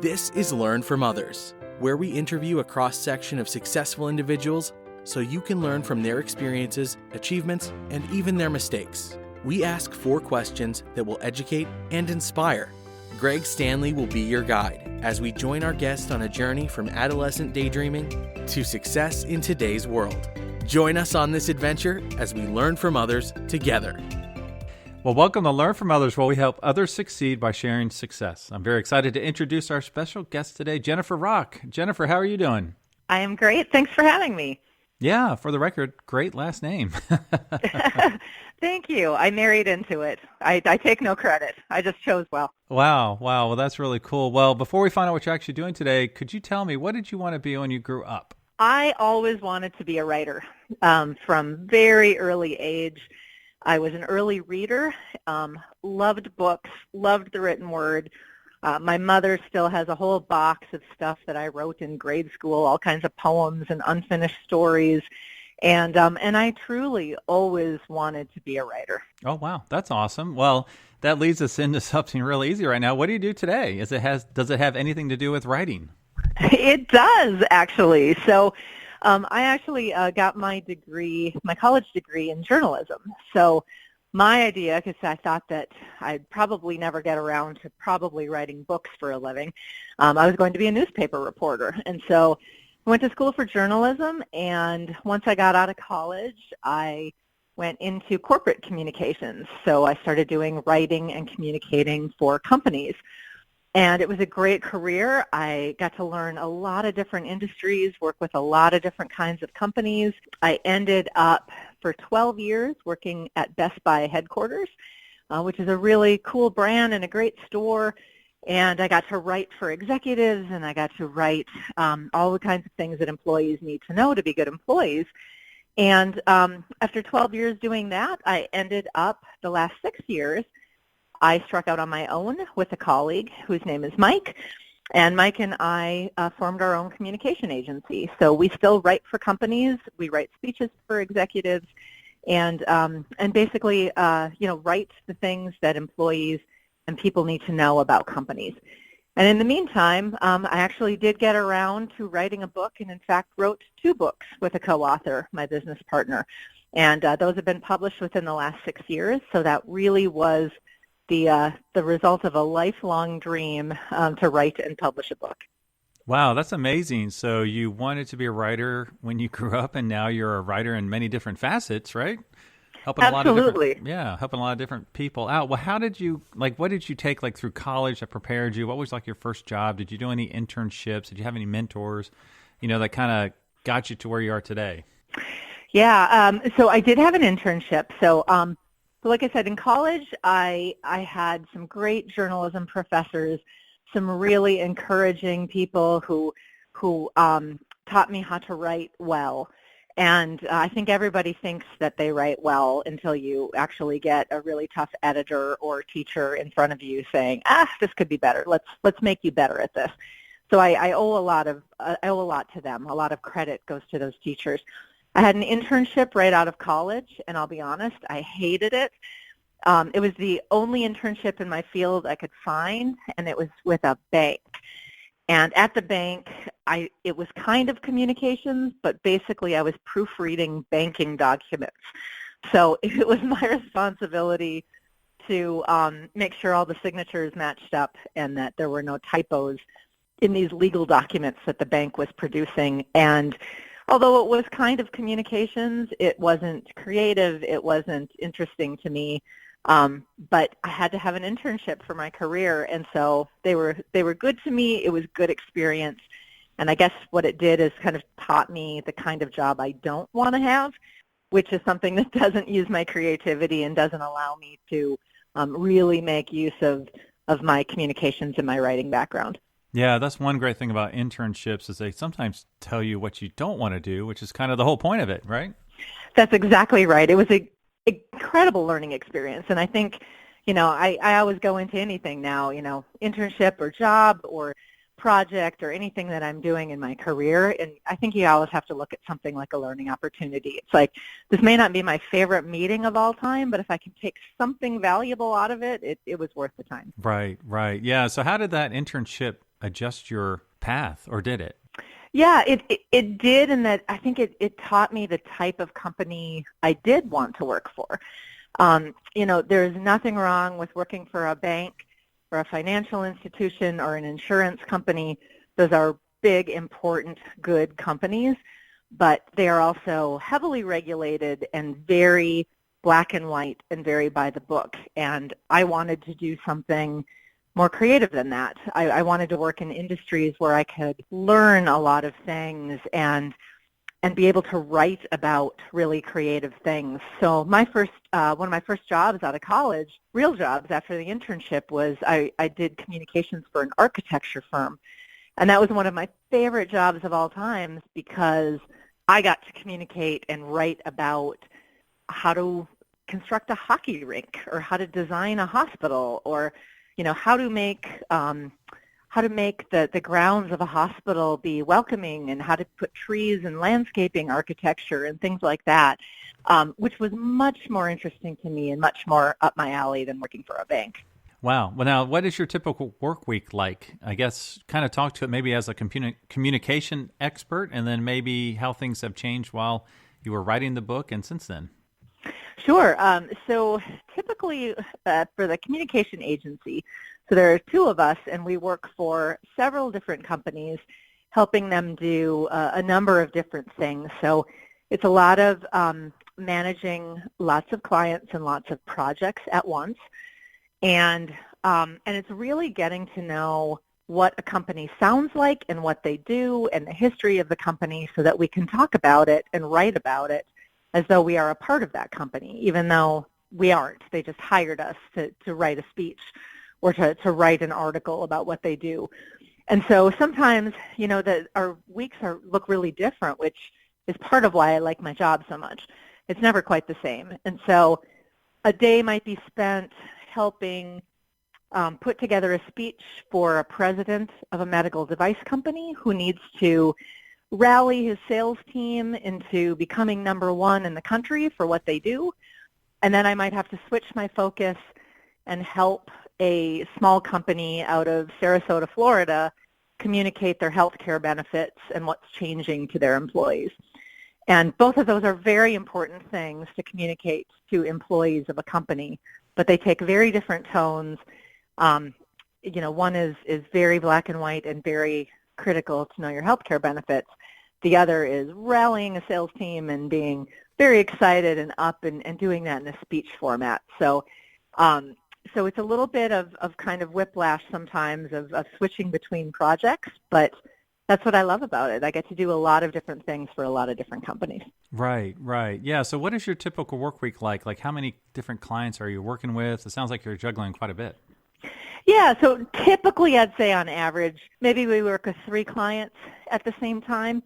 This is Learn from Others, where we interview a cross-section of successful individuals so you can learn from their experiences, achievements, and even their mistakes. We ask 4 questions that will educate and inspire. Greg Stanley will be your guide as we join our guest on a journey from adolescent daydreaming to success in today's world. Join us on this adventure as we learn from others together. Well, welcome to Learn from Others, where we help others succeed by sharing success. I'm very excited to introduce our special guest today, Jennifer Rock. Jennifer, how are you doing? I am great. Thanks for having me. Yeah, for the record, great last name. Thank you. I married into it. I take no credit. I just chose well. Wow. Well, that's really cool. Well, before we find out what you're actually doing today, could you tell me, what did you want to be when you grew up? I always wanted to be a writer from very early age. I was an early reader, loved books, loved the written word. My mother still has a whole box of stuff that I wrote in grade school, all kinds of poems and unfinished stories. And I truly always wanted to be a writer. Oh, wow. That's awesome. Well, that leads us into something really easy right now. What do you do today? Does it have anything to do with writing? It does, actually. So I actually got my college degree in journalism. So my idea, because I thought that I'd probably never get around to probably writing books for a living, I was going to be a newspaper reporter. And so I went to school for journalism, and once I got out of college, I went into corporate communications. So I started doing writing and communicating for companies. And it was a great career. I got to learn a lot of different industries, work with a lot of different kinds of companies. I ended up for 12 years working at Best Buy headquarters, which is a really cool brand and a great store. And I got to write for executives, and I got to write all the kinds of things that employees need to know to be good employees. And after 12 years doing that, I ended up the last 6 years, I struck out on my own with a colleague whose name is Mike, and Mike and I formed our own communication agency. So we still write for companies, we write speeches for executives, and basically, write the things that employees and people need to know about companies. And in the meantime, I actually did get around to writing a book, and in fact wrote 2 books with a co-author, my business partner. And those have been published within the last 6 years, so that really was the result of a lifelong dream to write and publish a book. Wow, that's amazing. So you wanted to be a writer when you grew up, and now you're a writer in many different facets, right? Absolutely. Helping a lot of different people out. Well, what did you take through college that prepared you? What was your first job? Did you do any internships? Did you have any mentors, that kind of got you to where you are today? Yeah, so I did have an internship. So like I said, in college, I had some great journalism professors, some really encouraging people who taught me how to write well. And I think everybody thinks that they write well until you actually get a really tough editor or teacher in front of you saying, this could be better. Let's make you better at this. So I owe a lot to them. A lot of credit goes to those teachers. I had an internship right out of college, and I'll be honest, I hated it. It was the only internship in my field I could find, and it was with a bank. And at the bank, it was kind of communications, but basically I was proofreading banking documents. So it was my responsibility to make sure all the signatures matched up and that there were no typos in these legal documents that the bank was producing. And although it was kind of communications, it wasn't creative, it wasn't interesting to me, but I had to have an internship for my career, and so they were good to me. It was good experience, and I guess what it did is kind of taught me the kind of job I don't want to have, which is something that doesn't use my creativity and doesn't allow me to really make use of my communications and my writing background. Yeah, that's one great thing about internships is they sometimes tell you what you don't want to do, which is kind of the whole point of it, right? That's exactly right. It was an incredible learning experience. And I think, I always go into anything now, internship or job or project or anything that I'm doing in my career. And I think you always have to look at something like a learning opportunity. It's like, this may not be my favorite meeting of all time, but if I can take something valuable out of it, it was worth the time. Right. Yeah. So how did that internship adjust your path, or did it? Yeah, it did, and that I think it taught me the type of company I did want to work for. There's nothing wrong with working for a bank or a financial institution or an insurance company. Those are big, important, good companies, but they are also heavily regulated and very black and white and very by the book. And I wanted to do something more creative than that. I wanted to work in industries where I could learn a lot of things and be able to write about really creative things. So one of my first jobs out of college, real jobs after the internship, was I did communications for an architecture firm. And that was one of my favorite jobs of all times because I got to communicate and write about how to construct a hockey rink or how to design a hospital or, how to make the grounds of a hospital be welcoming and how to put trees and landscaping architecture and things like that, which was much more interesting to me and much more up my alley than working for a bank. Wow. Well, now, what is your typical work week like? I guess kind of talk to it maybe as a communication expert, and then maybe how things have changed while you were writing the book and since then. Sure. So typically for the communication agency, so there are two of us, and we work for several different companies, helping them do a number of different things. So it's a lot of managing lots of clients and lots of projects at once. And it's really getting to know what a company sounds like and what they do and the history of the company so that we can talk about it and write about it as though we are a part of that company, even though we aren't. They just hired us to write a speech or to write an article about what they do. And so sometimes, our weeks look really different, which is part of why I like my job so much. It's never quite the same. And so a day might be spent helping put together a speech for a president of a medical device company who needs to rally his sales team into becoming number one in the country for what they do. And then I might have to switch my focus and help a small company out of Sarasota, Florida, communicate their health care benefits and what's changing to their employees. And both of those are very important things to communicate to employees of a company, but they take very different tones. One is very black and white and very critical to know your health care benefits. The other is rallying a sales team and being very excited and up and doing that in a speech format. So it's a little bit of kind of whiplash sometimes of switching between projects, but that's what I love about it. I get to do a lot of different things for a lot of different companies. Right. Yeah. So what is your typical work week like? Like how many different clients are you working with? It sounds like you're juggling quite a bit. Yeah, so typically I'd say on average, maybe we work with 3 clients at the same time.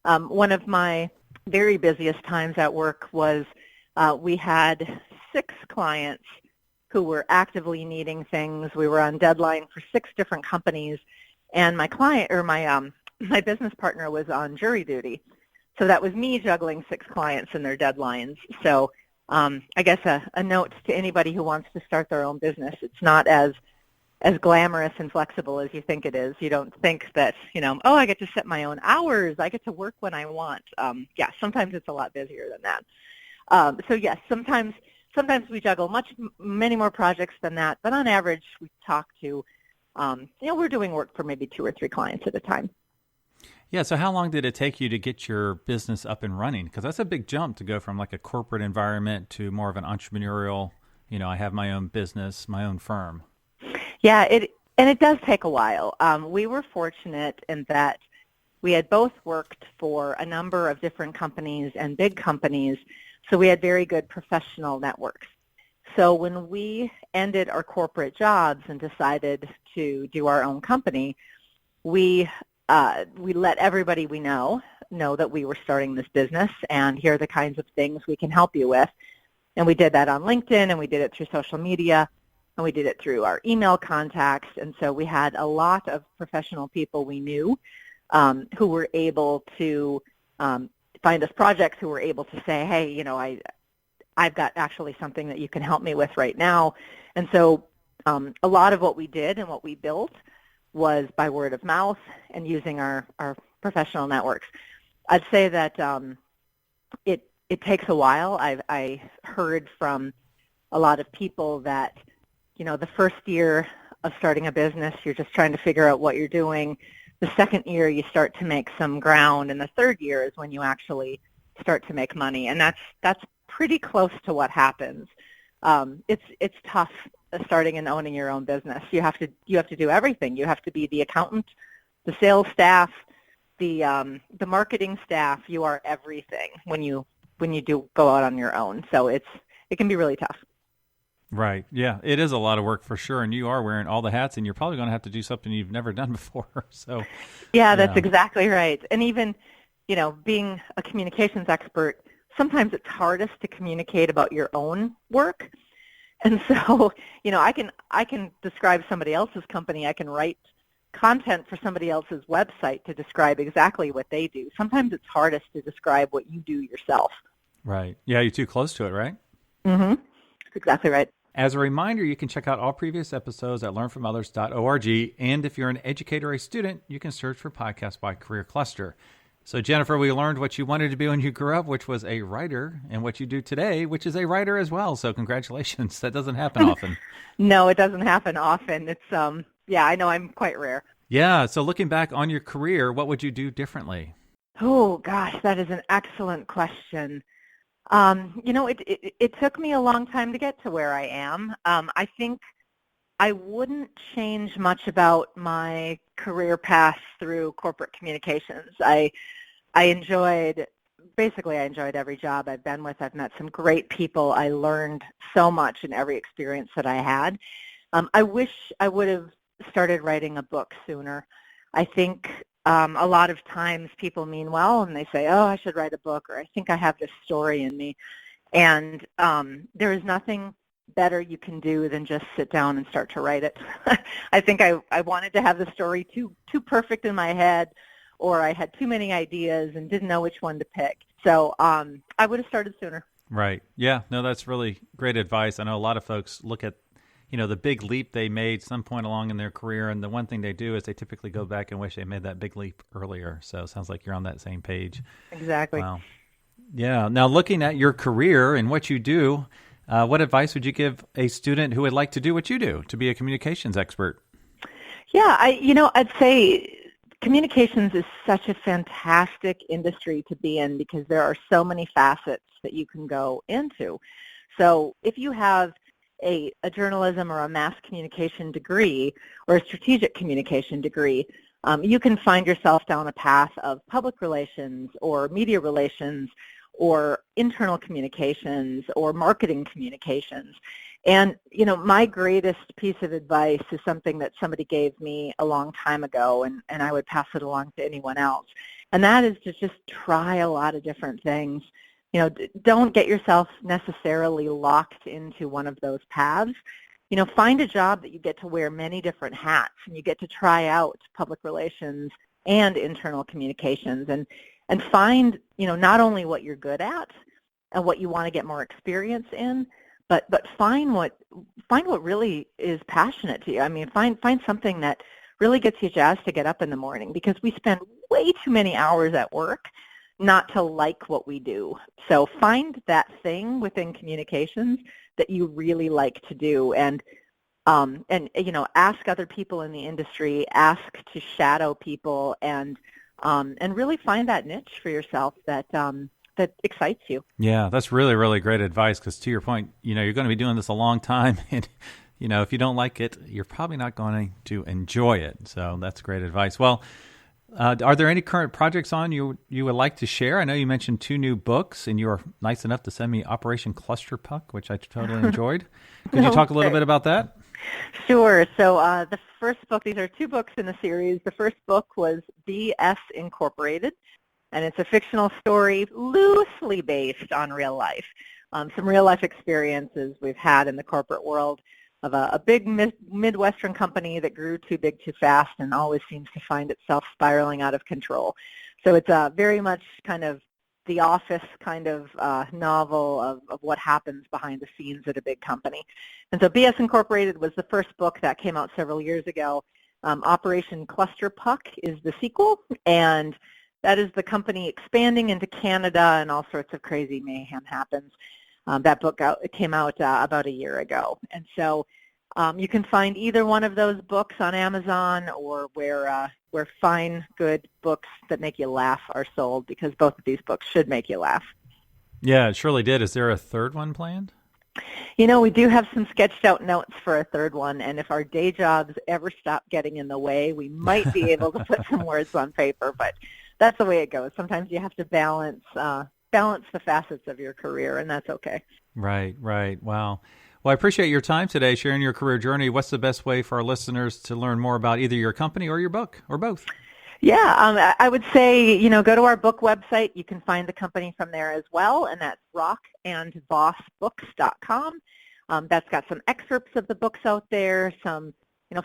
One of my very busiest times at work was we had 6 clients who were actively needing things. We were on deadline for 6 different companies, and my client or my business partner was on jury duty. So that was me juggling 6 clients and their deadlines. So I guess a note to anybody who wants to start their own business, it's not as glamorous and flexible as you think it is. You don't think that, I get to set my own hours. I get to work when I want. Sometimes it's a lot busier than that. So yes, sometimes we juggle many more projects than that. But on average, we talk to, we're doing work for maybe 2 or 3 clients at a time. Yeah. So how long did it take you to get your business up and running? Because that's a big jump to go from like a corporate environment to more of an entrepreneurial, I have my own business, my own firm. Yeah, it does take a while. We were fortunate in that we had both worked for a number of different companies and big companies, so we had very good professional networks. So when we ended our corporate jobs and decided to do our own company, we let everybody we know that we were starting this business, and here are the kinds of things we can help you with. And we did that on LinkedIn, and we did it through social media. And we did it through our email contacts, and so we had a lot of professional people we knew who were able to find us projects, who were able to say, hey, I've got actually something that you can help me with right now. And so a lot of what we did and what we built was by word of mouth and using our professional networks. I'd say that it takes a while. I heard from a lot of people that, the first year of starting a business, you're just trying to figure out what you're doing. The second year, you start to make some ground, and the third year is when you actually start to make money, and that's pretty close to what happens. It's tough starting and owning your own business. You have to do everything. You have to be the accountant, the sales staff, the marketing staff. You are everything when you do go out on your own. So it can be really tough. Right. Yeah, it is a lot of work for sure, and you are wearing all the hats, and you're probably going to have to do something you've never done before. So, yeah, that's exactly right. And even, being a communications expert, sometimes it's hardest to communicate about your own work. And so, I can describe somebody else's company. I can write content for somebody else's website to describe exactly what they do. Sometimes it's hardest to describe what you do yourself. Right. Yeah, you're too close to it, right? Mm-hmm. That's exactly right. As a reminder, you can check out all previous episodes at learnfromothers.org. And if you're an educator or a student, you can search for Podcast by Career Cluster. So, Jennifer, we learned what you wanted to be when you grew up, which was a writer, and what you do today, which is a writer as well. So congratulations. That doesn't happen often. No, it doesn't happen often. It's, I know I'm quite rare. Yeah. So looking back on your career, what would you do differently? Oh, gosh, that is an excellent question. It took me a long time to get to where I am. I think I wouldn't change much about my career path through corporate communications. I enjoyed every job I've been with. I've met some great people. I learned so much in every experience that I had. I wish I would have started writing a book sooner. I think a lot of times people mean well and they say, oh, I should write a book, or I think I have this story in me. And there is nothing better you can do than just sit down and start to write it. I think I wanted to have the story too perfect in my head, or I had too many ideas and didn't know which one to pick. So I would have started sooner. Right. Yeah. No, that's really great advice. I know a lot of folks look at the big leap they made some point along in their career. And the one thing they do is they typically go back and wish they made that big leap earlier. So it sounds like you're on that same page. Exactly. Wow. Yeah. Now, looking at your career and what you do, what advice would you give a student who would like to do what you do, to be a communications expert? Yeah, I'd say communications is such a fantastic industry to be in because there are so many facets that you can go into. So if you have a journalism or a mass communication degree or a strategic communication degree, you can find yourself down a path of public relations or media relations or internal communications or marketing communications. And, my greatest piece of advice is something that somebody gave me a long time ago, and I would pass it along to anyone else. And that is to just try a lot of different things. Don't get yourself necessarily locked into one of those paths. Find a job that you get to wear many different hats, and you get to try out public relations and internal communications, and find, not only what you're good at and what you want to get more experience in, but find what really is passionate to you. I mean, find something that really gets you jazzed to get up in the morning, because we spend way too many hours at work not to like what we do. So find that thing within communications that you really like to do, and ask other people in the industry, ask to shadow people, and really find that niche for yourself that excites you. Yeah, that's really, really great advice, because to your point, you're going to be doing this a long time, and if you don't like it, you're probably not going to enjoy it. So that's great advice. Well, are there any current projects on you would like to share? I know you mentioned 2 new books, and you were nice enough to send me Operation Cluster Puck, which I totally enjoyed. Could you talk a little bit about that? Sure. So the first book, these are 2 books in the series. The first book was BS Incorporated, and it's a fictional story loosely based on real life. Some real life experiences we've had in the corporate world of a big Midwestern company that grew too big too fast and always seems to find itself spiraling out of control. So it's very much kind of the Office kind of novel of what happens behind the scenes at a big company. And so BS Incorporated was the first book that came out several years ago. Operation Cluster Puck is the sequel, and that is the company expanding into Canada, and all sorts of crazy mayhem happens. That book came out about a year ago. And so you can find either one of those books on Amazon or where fine, good books that make you laugh are sold, because both of these books should make you laugh. Yeah, it surely did. Is there a third one planned? We do have some sketched out notes for a third one, and if our day jobs ever stop getting in the way, we might be able to put some words on paper, but that's the way it goes. Sometimes you have to balance the facets of your career, and that's okay. Right. Wow. Well, I appreciate your time today, sharing your career journey. What's the best way for our listeners to learn more about either your company or your book, or both? Yeah, I would say, go to our book website. You can find the company from there as well, and that's rockandbossbooks.com. That's got some excerpts of the books out there, some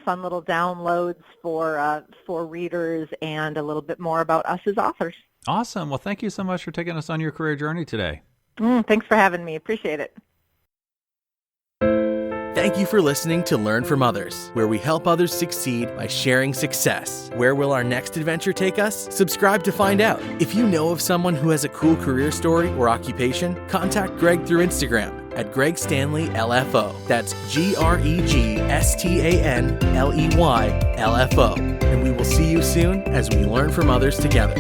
fun little downloads for readers, and a little bit more about us as authors. Awesome. Well, thank you so much for taking us on your career journey today. Thanks for having me. Appreciate it. Thank you for listening to Learn from Others, where we help others succeed by sharing success. Where will our next adventure take us? Subscribe to find out. If you know of someone who has a cool career story or occupation, contact Greg through Instagram at Greg Stanley LFO. That's GregStanley LFO. And we will see you soon as we learn from others together.